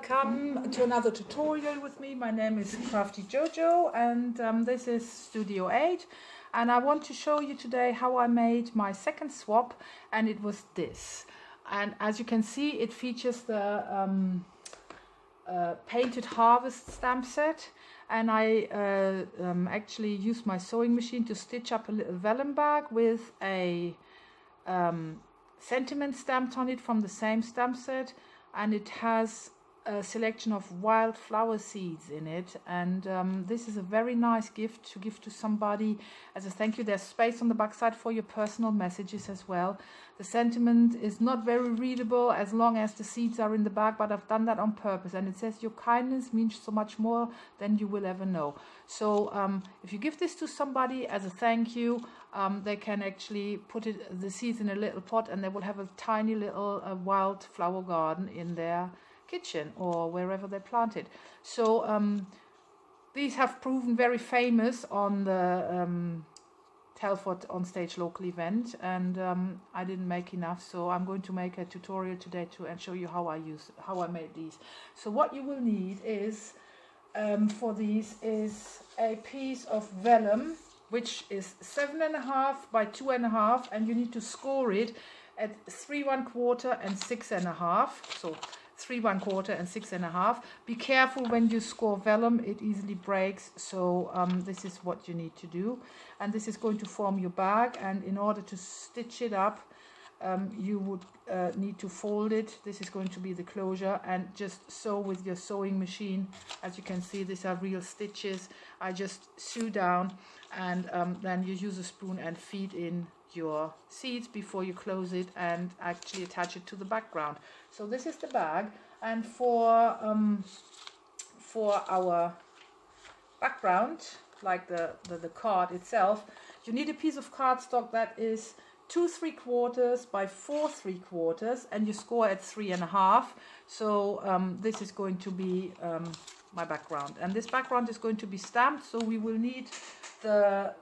welcome to another tutorial with me. My name is Crafty JoJo and this is Studio 8, and I want to show you today how I made my second swap, and it was this. And as you can see, it features the Painted Harvest stamp set, and I actually used my sewing machine to stitch up a little vellum bag with a sentiment stamped on it from the same stamp set, and it has a selection of wildflower seeds in it, and this is a very nice gift to give to somebody as a thank you. There's space on the back side for your personal messages as well. The sentiment is not very readable as long as the seeds are in the bag, but I've done that on purpose, and it says your kindness means so much more than you will ever know. So if you give this to somebody as a thank you, they can actually put the seeds in a little pot, and they will have a tiny little wildflower garden in their kitchen or wherever they plant it. So these have proven very famous on the Telford Onstage local event, and I didn't make enough, so I'm going to make a tutorial today and show you how I made these. So what you will need is for these is a piece of vellum, which is 7.5 by 2.5, and you need to score it at 3 1/4 and 6.5. So 3 1/4 and 6.5. Be careful when you score vellum, it easily breaks. So this is what you need to do, and this is going to form your bag. And in order to stitch it up, you would need to fold it. This is going to be the closure, and just sew with your sewing machine. As you can see, these are real stitches. I just sew down, and then you use a spoon and feed in your seeds before you close it and actually attach it to the background. So this is the bag, and for our background, like the card itself, you need a piece of cardstock that is 2 3/4 by 4 3/4, and you score at 3.5. So this is going to be my background, and this background is going to be stamped. So we will need the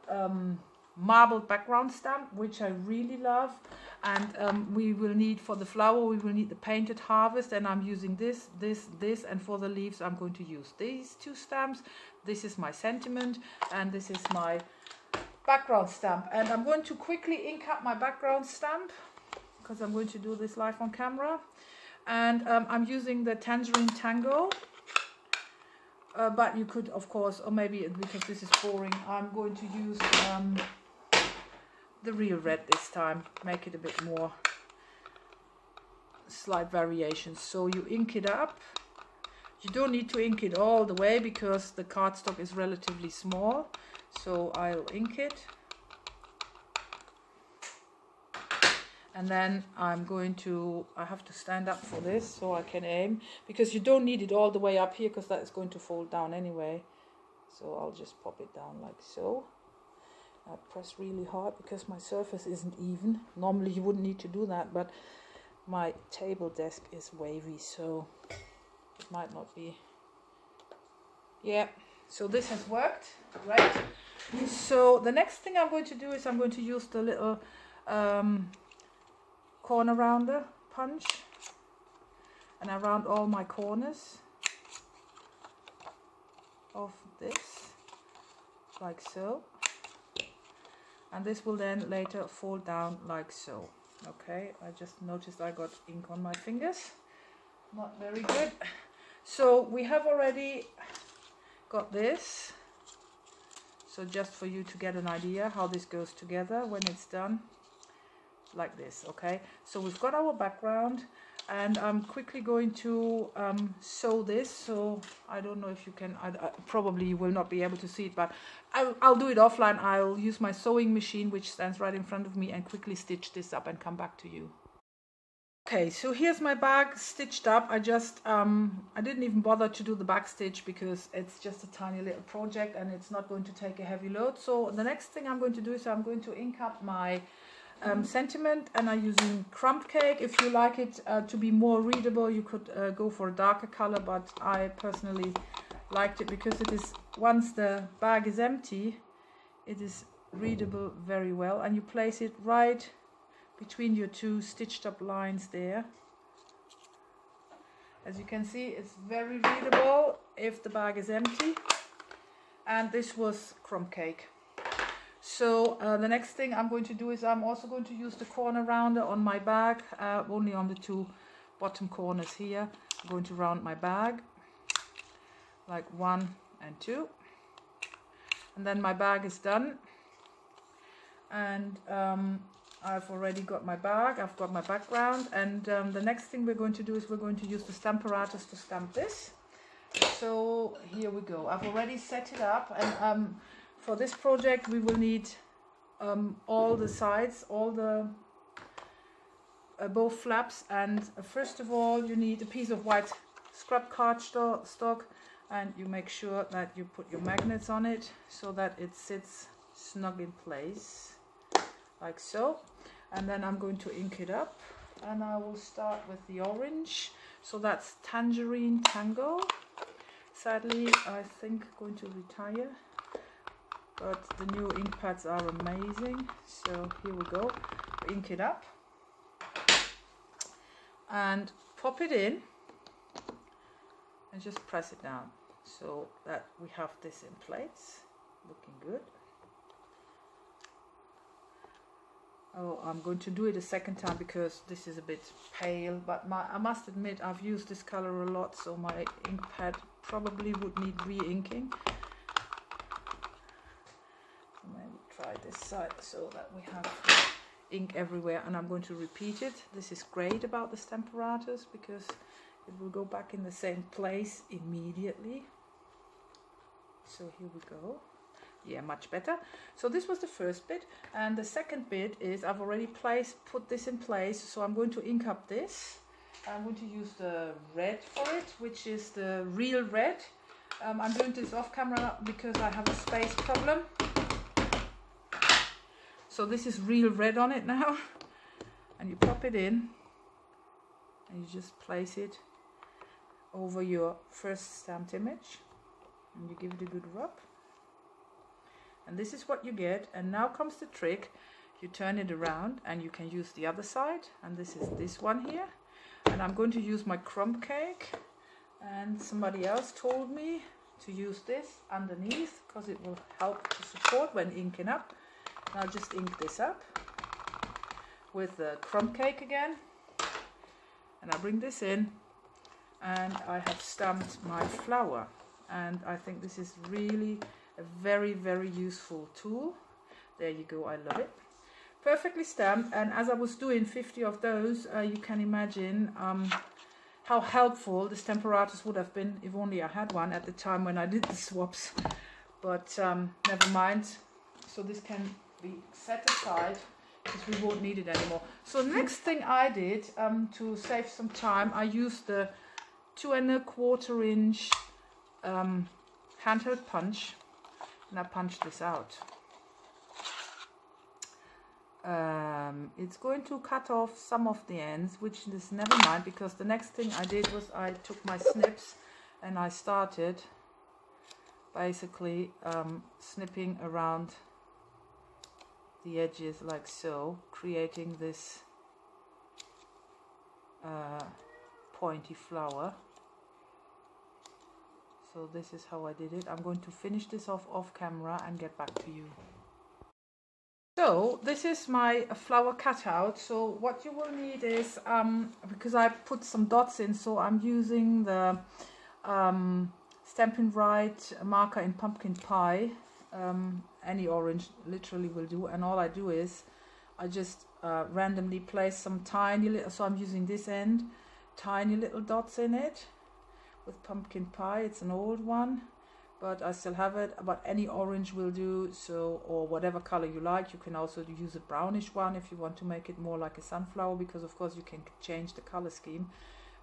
marbled background stamp, which I really love, and we will need, for the flower, we will need the Painted Harvest, and I'm using this, and for the leaves I'm going to use these two stamps. This is my sentiment, and this is my background stamp. And I'm going to quickly ink up my background stamp because I'm going to do this live on camera, and I'm using the Tangerine Tango, but you could, of course, or maybe because this is boring, I'm going to use the real red this time, make it a bit more slight variations. So you ink it up. You don't need to ink it all the way because the cardstock is relatively small, so I'll ink it, and then I have to stand up for this so I can aim, because you don't need it all the way up here because that is going to fold down anyway. So I'll just pop it down like so. I press really hard because my surface isn't even. Normally you wouldn't need to do that, but my table desk is wavy, so it might not be. Yeah, so this has worked, right? So the next thing I'm going to do is I'm going to use the little corner rounder punch, and I round all my corners of this like so, and this will then later fall down like so. Okay, I just noticed I got ink on my fingers, not very good. So we have already got this, so just for you to get an idea how this goes together when it's done, like this. Okay, so we've got our background, and I'm quickly going to sew this. So I don't know if you can, I probably you will not be able to see it, but I'll do it offline. I'll use my sewing machine, which stands right in front of me, and quickly stitch this up and come back to you. Okay, so here's my bag stitched up. I just I didn't even bother to do the back stitch because it's just a tiny little project and it's not going to take a heavy load. So the next thing I'm going to do is I'm going to ink up my sentiment, and I'm using crumb cake. If you like it to be more readable, you could go for a darker color, but I personally liked it because it is, once the bag is empty, it is readable very well, and you place it right between your two stitched up lines there, As you can see, it's very readable if the bag is empty. And this was crumb cake. So the next thing I'm going to do is I'm also going to use the corner rounder on my bag, only on the two bottom corners here. I'm going to round my bag like 1 and 2. And then my bag is done. And I've already got my bag, I've got my background, and the next thing we're going to do is we're going to use the stamparatus to stamp this. So here we go. I've already set it up, and for this project we will need all the sides, all the both flaps, and first of all you need a piece of white scrap cardstock, and you make sure that you put your magnets on it so that it sits snug in place like so. And then I'm going to ink it up, and I will start with the orange. So that's Tangerine Tango. Sadly, I think I'm going to retire, but the new ink pads are amazing. So here we go. Ink it up and pop it in and just press it down so that we have this in place, looking good. Oh, I'm going to do it a second time because this is a bit pale, but I must admit I've used this color a lot, so my ink pad probably would need re-inking. Maybe try this side so that we have ink everywhere, and I'm going to repeat it. This is great about the stamparatus because it will go back in the same place immediately. So here we go. Yeah, much better. So this was the first bit, and the second bit is I've already put this in place, so I'm going to ink up this. I'm going to use the red for it, which is the real red. I'm doing this off camera because I have a space problem. So this is real red on it now, and you pop it in and you just place it over your first stamped image and you give it a good rub. And this is what you get. And now comes the trick. You turn it around and you can use the other side, and this is this one here. And I'm going to use my crumb cake, and somebody else told me to use this underneath because it will help to support when inking up. And I'll just ink this up with the crumb cake again, and I bring this in and I have stamped my flower, and I think this is really a very, very useful tool. There you go, I love it. Perfectly stamped, and as I was doing 50 of those, you can imagine how helpful the stamparatus would have been if only I had one at the time when I did the swaps. But never mind. So this can be set aside because we won't need it anymore. So next thing I did to save some time, I used the 2 1/4 inch handheld punch, and I punched this out. It's going to cut off some of the ends, which is never mind, because the next thing I did was I took my snips and I started basically snipping around the edges like so, creating this pointy flower. So this is how I did it. I'm going to finish this off camera and get back to you. So this is my flower cutout. So what you will need is, because I put some dots in, so I'm using the Stampin' Right marker in Pumpkin Pie. Any orange literally will do, and all I do is I just randomly place some tiny little, so I'm using this end, tiny little dots in it with Pumpkin Pie. It's an old one, but I still have it, but any orange will do. So, or whatever color you like. You can also use a brownish one if you want to make it more like a sunflower, because of course you can change the color scheme.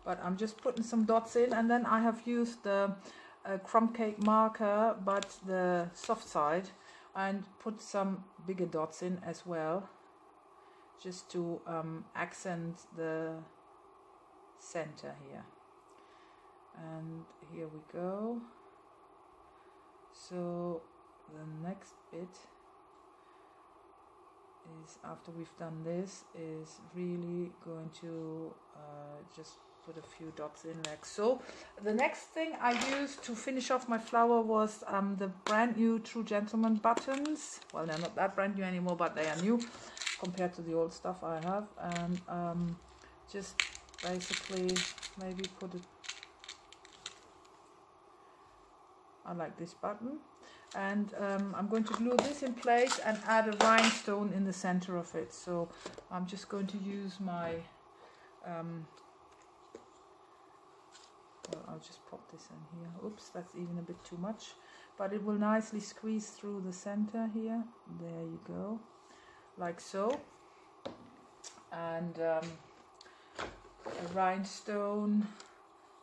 But I'm just putting some dots in, and then I have used the crumb cake marker, but the soft side, and put some bigger dots in as well, just to accent the center here. And here we go. So the next bit is, after we've done this, is really going to just put a few dots in like so. The next thing I used to finish off my flower was the brand new True Gentleman buttons. Well, they're not that brand new anymore, but they are new compared to the old stuff I have. And just basically maybe put it, I like this button. And I'm going to glue this in place and add a rhinestone in the center of it. So I'm just going to use my well, I'll just pop this in here. Oops, that's even a bit too much, but it will nicely squeeze through the center here. There you go, like so. And a rhinestone,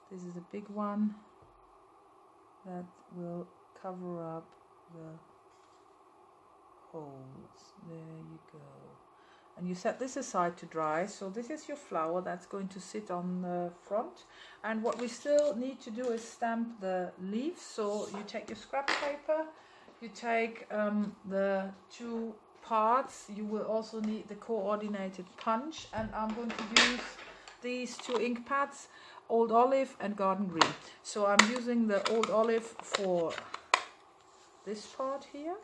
this is a big one that will cover up the holes. There you go. And you set this aside to dry. So this is your flower that's going to sit on the front. And what we still need to do is stamp the leaves. So you take your scrap paper, you take the two parts. You will also need the coordinated punch, and I'm going to use these two ink pads, Old Olive and Garden Green. So I'm using the Old Olive for this part here.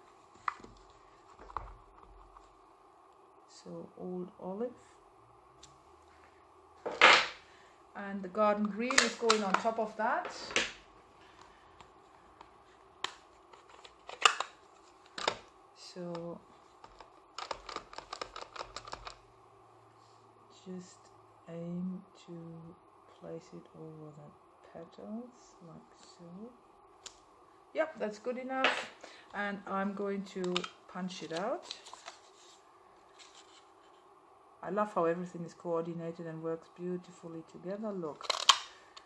So Old Olive, and the Garden Green is going on top of that. So just aim to place it over the petals like so. Yep, that's good enough. And I'm going to punch it out. I love how everything is coordinated and works beautifully together. Look,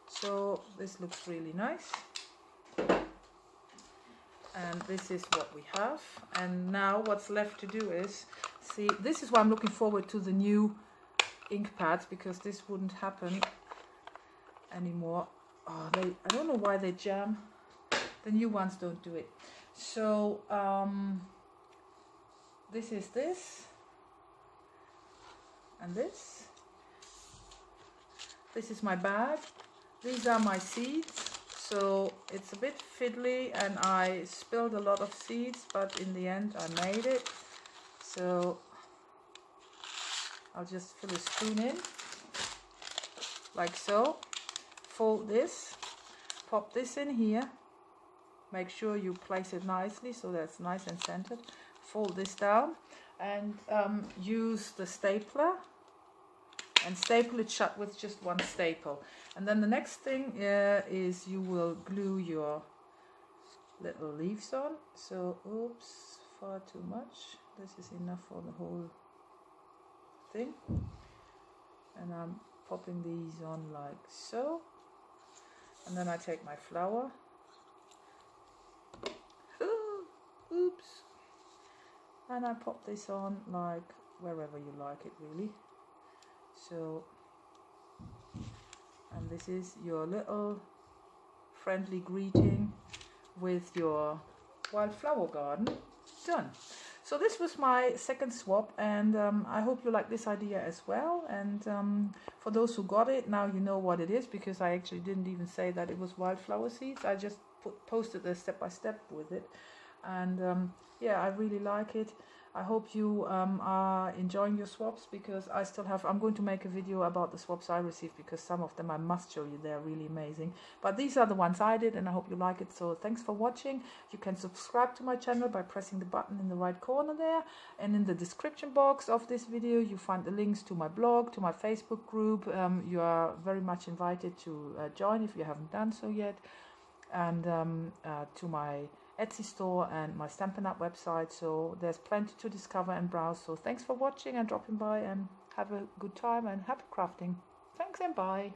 so this looks really nice, and this is what we have. And now what's left to do is, see, this is why I'm looking forward to the new ink pads, because this wouldn't happen anymore. Oh, I don't know why they jam. The new ones don't do it. So this is this. And this is my bag. These are my seeds. So it's a bit fiddly and I spilled a lot of seeds, but in the end I made it. So I'll just fill a spoon in like so. Fold this, pop this in here. Make sure you place it nicely so that's nice and centered. Fold this down and use the stapler and staple it shut with just one staple. And then the next thing is you will glue your little leaves on. So, oops, far too much. This is enough for the whole thing. And I'm popping these on like so. And then I take my flower. Oops. And I pop this on like wherever you like it really. So, and this is your little friendly greeting with your wildflower garden done. So this was my second swap, and I hope you like this idea as well. And for those who got it, now you know what it is, because I actually didn't even say that it was wildflower seeds. I just posted the step-by-step with it. And yeah, I really like it. I hope you are enjoying your swaps, because I still have, I'm going to make a video about the swaps I received, because some of them I must show you, they're really amazing. But these are the ones I did, and I hope you like it. So thanks for watching. You can subscribe to my channel by pressing the button in the right corner there, and in the description box of this video you find the links to my blog, to my Facebook group. You are very much invited to join if you haven't done so yet, and to my Etsy store and my Stampin' Up website. So there's plenty to discover and browse. So thanks for watching and dropping by, and have a good time and happy crafting. Thanks and bye.